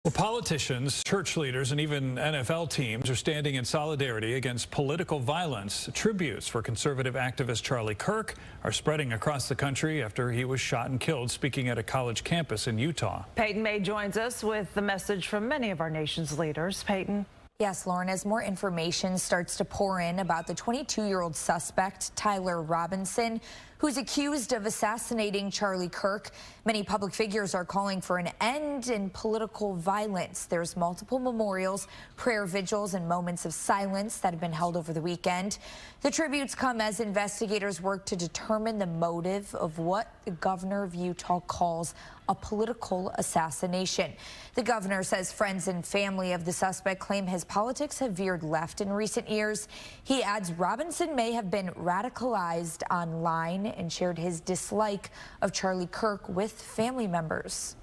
Well, politicians, church leaders, and even NFL teams are standing in solidarity against political violence. Tributes for conservative activist Charlie Kirk are spreading across the country after he was shot and killed speaking at a college campus in Utah. Peyton May joins us with the message from many of our nation's leaders. Peyton. Yes, Lauren, as more information starts to pour in about the 22-year-old suspect, Tyler Robinson, who's accused of assassinating Charlie Kirk, many public figures are calling for an end in political violence. There's multiple memorials, prayer vigils, and moments of silence that have been held over the weekend. The tributes come as investigators work to determine the motive of what the governor of Utah calls a political assassination. The governor says friends and family of the suspect claim his politics have veered left in recent years. He adds Robinson may have been radicalized online and shared his dislike of Charlie Kirk with family members.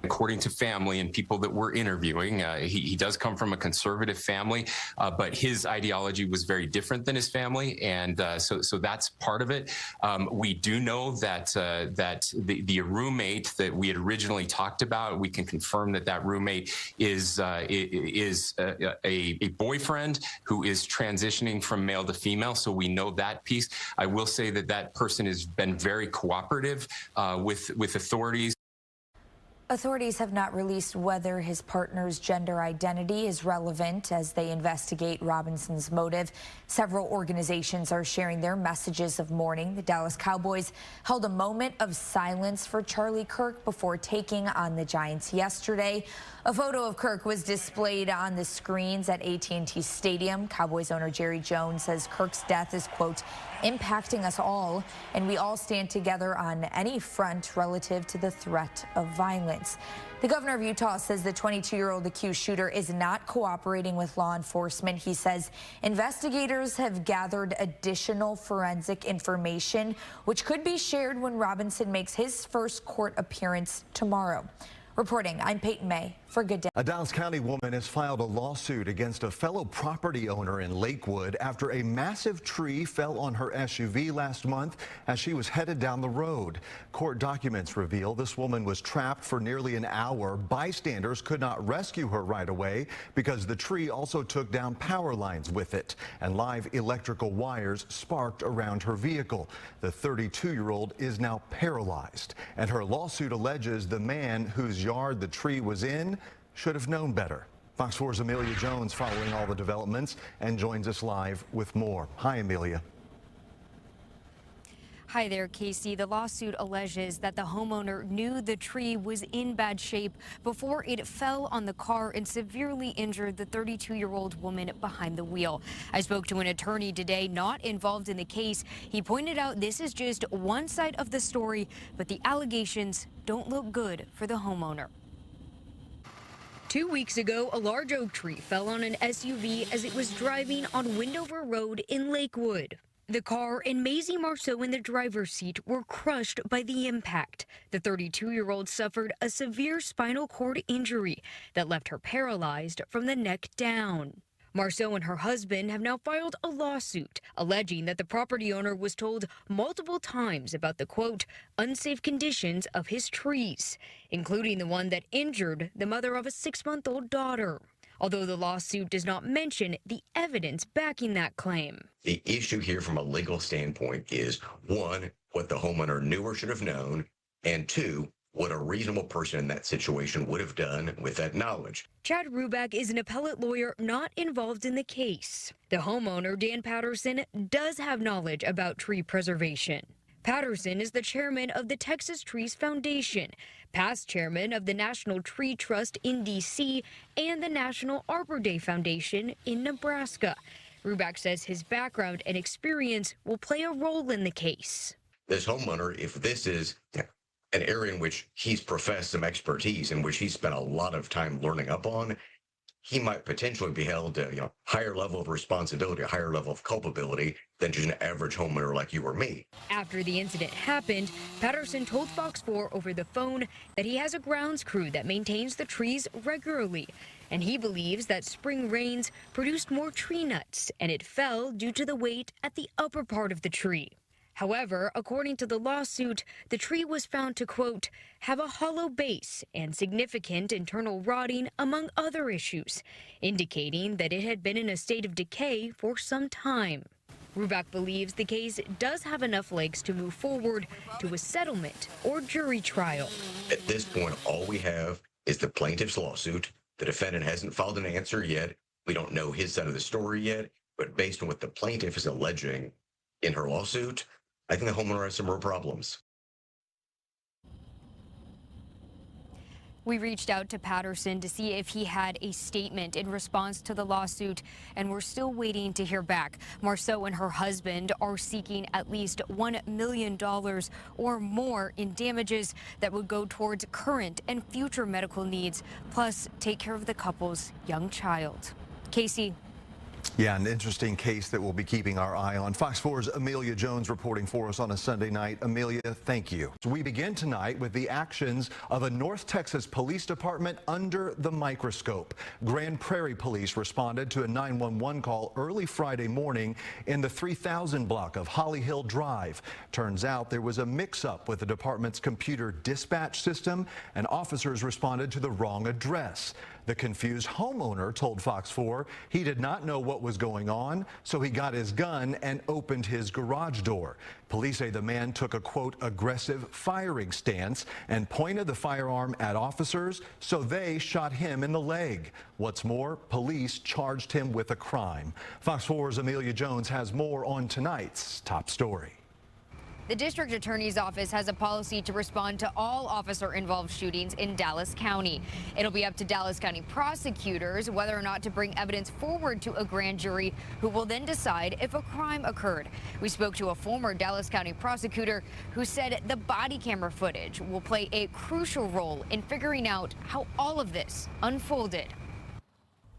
According to family and people that we're interviewing, he does come from a conservative family, but his ideology was very different than his family, and so that's part of it. We do know that the roommate that we had originally talked about, we can confirm that roommate is a boyfriend who is transitioning from male to female, so we know that piece. I will say that person has been very cooperative with authorities. Authorities have not released whether his partner's gender identity is relevant as they investigate Robinson's motive. Several organizations are sharing their messages of mourning. The Dallas Cowboys held a moment of silence for Charlie Kirk before taking on the Giants yesterday. A photo of Kirk was displayed on the screens at AT&T Stadium. Cowboys owner Jerry Jones says Kirk's death is, quote, impacting us all, and we all stand together on any front relative to the threat of violence. The governor of Utah says the 22-year-old accused shooter is not cooperating with law enforcement. He says investigators have gathered additional forensic information, which could be shared when Robinson makes his first court appearance tomorrow. Reporting, I'm Peyton May for Good Day. A Dallas County woman has filed a lawsuit against a fellow property owner in Lakewood after a massive tree fell on her SUV last month as she was headed down the road. Court documents reveal this woman was trapped for nearly an hour. Bystanders could not rescue her right away because the tree also took down power lines with it, and live electrical wires sparked around her vehicle. The 32-year-old is now paralyzed, and her lawsuit alleges the man whose yard the tree was in should have known better. Fox 4's Amelia Jones following all the developments and joins us live with more. Hi, Amelia. Hi there, Casey. The lawsuit alleges that the homeowner knew the tree was in bad shape before it fell on the car and severely injured the 32-year-old woman behind the wheel. I spoke to an attorney today not involved in the case. He pointed out this is just one side of the story, but the allegations don't look good for the homeowner. 2 weeks ago, a large oak tree fell on an SUV as it was driving on Windover Road in Lakewood. The car and Maisie Marceau in the driver's seat were crushed by the impact. The 32-year-old suffered a severe spinal cord injury that left her paralyzed from the neck down. Marceau and her husband have now filed a lawsuit alleging that the property owner was told multiple times about the, quote, unsafe conditions of his trees, including the one that injured the mother of a 6-month-old daughter. Although the lawsuit does not mention the evidence backing that claim. The issue here from a legal standpoint is, one, what the homeowner knew or should have known, and two, what a reasonable person in that situation would have done with that knowledge. Chad Ruback is an appellate lawyer not involved in the case. The homeowner, Dan Patterson, does have knowledge about tree preservation. Patterson is the chairman of the Texas Trees Foundation, past chairman of the National Tree Trust in D.C. and the National Arbor Day Foundation in Nebraska. Ruback says his background and experience will play a role in the case. This homeowner, if this is an area in which he's professed some expertise, in which he's spent a lot of time learning up on, he might potentially be held to a higher level of responsibility, a higher level of culpability than just an average homeowner like you or me. After the incident happened, Patterson told Fox 4 over the phone that he has a grounds crew that maintains the trees regularly, and he believes that spring rains produced more tree nuts, and it fell due to the weight at the upper part of the tree. However, according to the lawsuit, the tree was found to, quote, have a hollow base and significant internal rotting, among other issues, indicating that it had been in a state of decay for some time. Rubach believes the case does have enough legs to move forward to a settlement or jury trial. At this point, all we have is the plaintiff's lawsuit. The defendant hasn't filed an answer yet. We don't know his side of the story yet, but based on what the plaintiff is alleging in her lawsuit, I think the homeowner has some real problems. We reached out to Patterson to see if he had a statement in response to the lawsuit, and we're still waiting to hear back. Marceau and her husband are seeking at least $1 million or more in damages that would go towards current and future medical needs, plus take care of the couple's young child. Casey. Yeah, an interesting case that we'll be keeping our eye on. Fox 4's Amelia Jones reporting for us on a Sunday night. Amelia, thank you. So we begin tonight with the actions of a North Texas police department under the microscope. Grand Prairie Police responded to a 911 call early Friday morning in the 3000 block of Holly Hill Drive. Turns out there was a mix-up with the department's computer dispatch system, and officers responded to the wrong address. The confused homeowner told Fox 4 he did not know what was going on, so he got his gun and opened his garage door. Police say the man took a, quote, aggressive firing stance and pointed the firearm at officers, so they shot him in the leg. What's more, police charged him with a crime. Fox 4's Amelia Jones has more on tonight's top story. The district attorney's office has a policy to respond to all officer-involved shootings in Dallas County. It'll be up to Dallas County prosecutors whether or not to bring evidence forward to a grand jury, who will then decide if a crime occurred. We spoke to a former Dallas County prosecutor who said the body camera footage will play a crucial role in figuring out how all of this unfolded.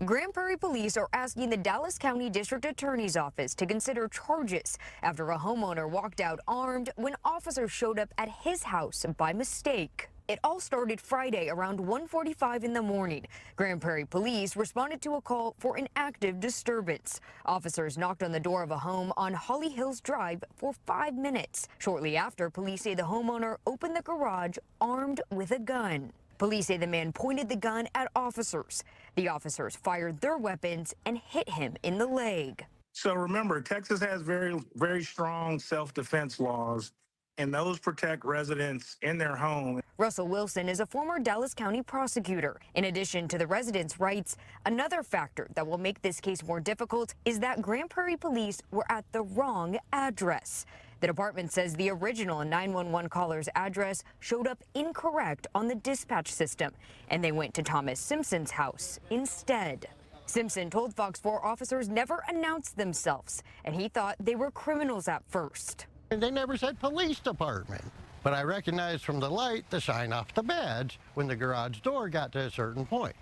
Grand Prairie Police are asking the Dallas County District Attorney's Office to consider charges after a homeowner walked out armed when officers showed up at his house by mistake. It all started Friday around 1:45 in the morning. Grand Prairie Police responded to a call for an active disturbance. Officers knocked on the door of a home on Holly Hills Drive for 5 minutes. Shortly after, police say the homeowner opened the garage armed with a gun. Police say the man pointed the gun at officers. The officers fired their weapons and hit him in the leg. So remember, Texas has very strong self-defense laws, and those protect residents in their home. Russell Wilson is a former Dallas County prosecutor. In addition to the residents' rights, another factor that will make this case more difficult is that Grand Prairie Police were at the wrong address. The department says the original 911 caller's address showed up incorrect on the dispatch system, and they went to Thomas Simpson's house instead. Simpson told Fox 4 officers never announced themselves, and he thought they were criminals at first. They never said police department, but I recognized from the light the shine off the badge when the garage door got to a certain point.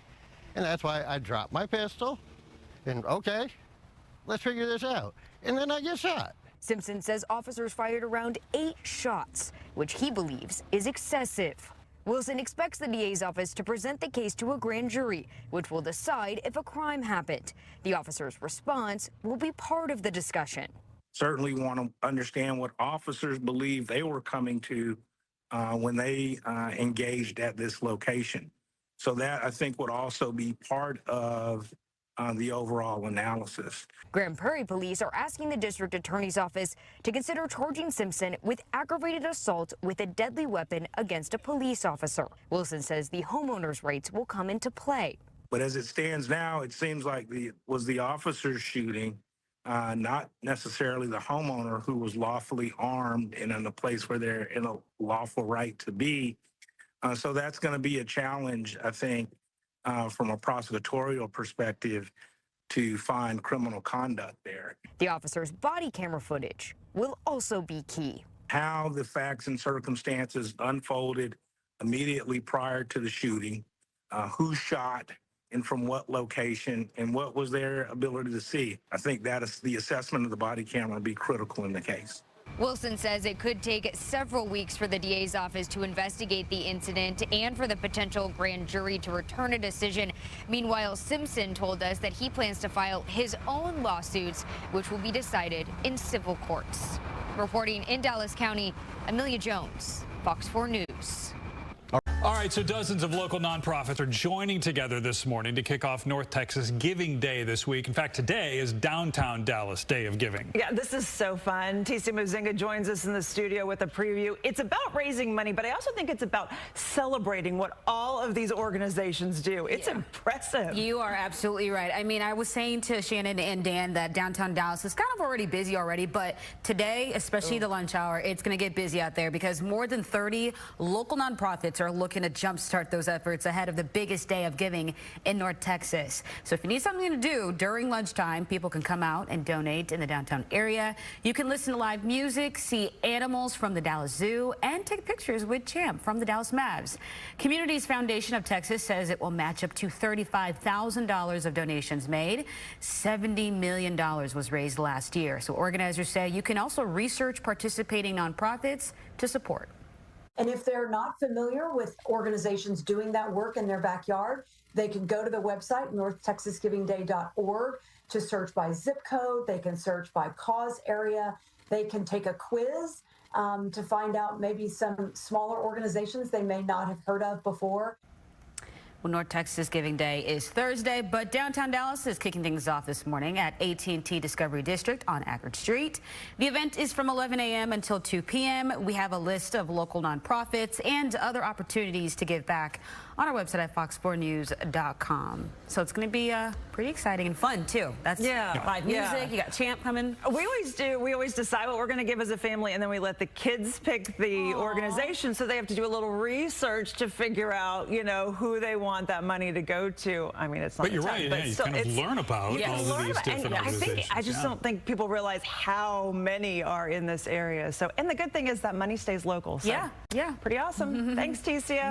And that's why I dropped my pistol and, okay, let's figure this out. And then I get shot. Simpson says officers fired around 8 shots, which he believes is excessive. Wilson expects the DA's office to present the case to a grand jury, which will decide if a crime happened. The officer's response will be part of the discussion. Certainly want to understand what officers believe they were coming to when they engaged at this location. So that, I think, would also be part of the overall analysis. Grand Prairie Police are asking the district attorney's office to consider charging Simpson with aggravated assault with a deadly weapon against a police officer. Wilson says the homeowner's rights will come into play. But as it stands now, it seems like was the officer's shooting, not necessarily the homeowner who was lawfully armed and in a place where they're in a lawful right to be. So that's going to be a challenge, I think, from a prosecutorial perspective, to find criminal conduct there. The officer's body camera footage will also be key. How the facts and circumstances unfolded immediately prior to the shooting, who shot and from what location, and what was their ability to see. I think that is the assessment of the body camera will be critical in the case. Wilson says it could take several weeks for the DA's office to investigate the incident and for the potential grand jury to return a decision. Meanwhile, Simpson told us that he plans to file his own lawsuits, which will be decided in civil courts. Reporting in Dallas County, Amelia Jones, Fox 4 News. All right, so dozens of local nonprofits are joining together this morning to kick off North Texas Giving Day this week. In fact, today is Downtown Dallas Day of Giving. Yeah, this is so fun. TC Muzinga joins us in the studio with a preview. It's about raising money, but I also think it's about celebrating what all of these organizations do. It's impressive. You are absolutely right. I mean, I was saying to Shannon and Dan that downtown Dallas is kind of already busy already, but today, especially the lunch hour, it's going to get busy out there because more than 30 local nonprofits are looking to jumpstart those efforts ahead of the biggest day of giving in North Texas. So if you need something to do during lunchtime, people can come out and donate in the downtown area. You can listen to live music, see animals from the Dallas Zoo, and take pictures with Champ from the Dallas Mavs. Communities Foundation of Texas says it will match up to $35,000 of donations made. $70 million was raised last year. So organizers say you can also research participating nonprofits to support. And if they're not familiar with organizations doing that work in their backyard, they can go to the website, northtexasgivingday.org, to search by zip code. They can search by cause area. They can take a quiz to find out maybe some smaller organizations they may not have heard of before. Well, North Texas Giving Day is Thursday, but downtown Dallas is kicking things off this morning at AT&T Discovery District on Ackerd Street. The event is from 11 a.m. until 2 p.m. We have a list of local nonprofits and other opportunities to give back on our website at fox4news.com. So it's going to be pretty exciting and fun, too. That's live music. You got Champ coming. We always do. We always decide what we're going to give as a family, and then we let the kids pick the organization, so they have to do a little research to figure out, you know, who they want that money to go to. I mean, it's not. But you're right. Yeah, you kind of learn about all of these different organizations. I just don't think people realize how many are in this area. So, and the good thing is that money stays local. So Yeah. pretty awesome. Thanks, Ticia.